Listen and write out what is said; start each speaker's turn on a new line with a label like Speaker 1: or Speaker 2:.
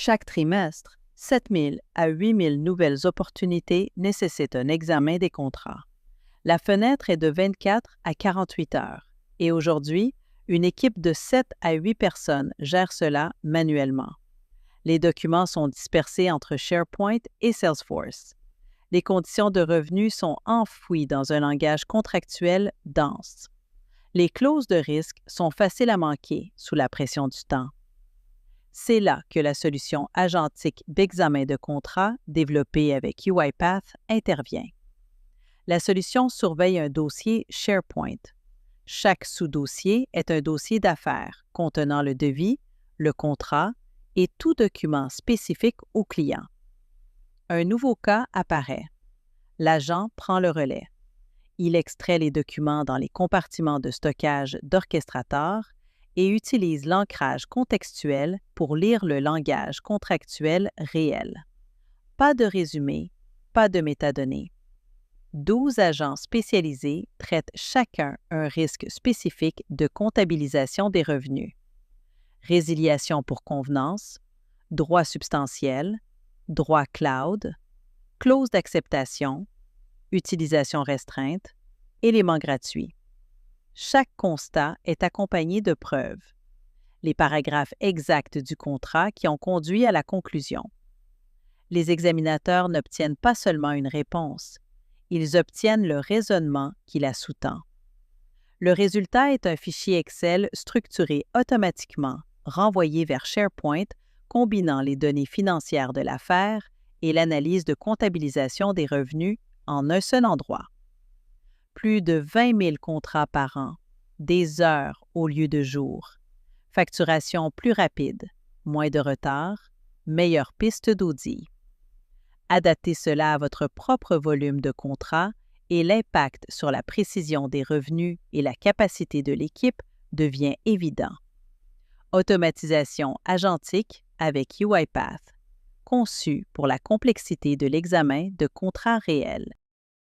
Speaker 1: Chaque trimestre, 7 000 à 8 000 nouvelles opportunités nécessitent un examen des contrats. La fenêtre est de 24 à 48 heures et aujourd'hui, une équipe de 7 à 8 personnes gère cela manuellement. Les documents sont dispersés entre SharePoint et Salesforce. Les conditions de revenus sont enfouies dans un langage contractuel dense. Les clauses de risque sont faciles à manquer sous la pression du temps. C'est là que la solution agentique d'examen de contrat développée avec UiPath intervient. La solution surveille un dossier SharePoint. Chaque sous-dossier est un dossier d'affaires contenant le devis, le contrat et tout document spécifique au client. Un nouveau cas apparaît. L'agent prend le relais. Il extrait les documents dans les compartiments de stockage d'Orchestrator et utilise l'ancrage contextuel pour lire le langage contractuel réel. Pas de résumé, pas de métadonnées. 12 agents spécialisés traitent chacun un risque spécifique de comptabilisation des revenus. Résiliation pour convenance, droit substantiel, droit cloud, clause d'acceptation, utilisation restreinte, éléments gratuits. Chaque constat est accompagné de preuves, les paragraphes exacts du contrat qui ont conduit à la conclusion. Les examinateurs n'obtiennent pas seulement une réponse, ils obtiennent le raisonnement qui la sous-tend. Le résultat est un fichier Excel structuré automatiquement, renvoyé vers SharePoint, combinant les données financières de l'affaire et l'analyse de comptabilisation des revenus en un seul endroit. Plus de 20 000 contrats par an, des heures au lieu de jours. Facturation plus rapide, moins de retard, meilleure piste d'audit. Adaptez cela à votre propre volume de contrats et l'impact sur la précision des revenus et la capacité de l'équipe devient évident. Automatisation agentique avec UiPath, conçu pour la complexité de l'examen de contrats réels.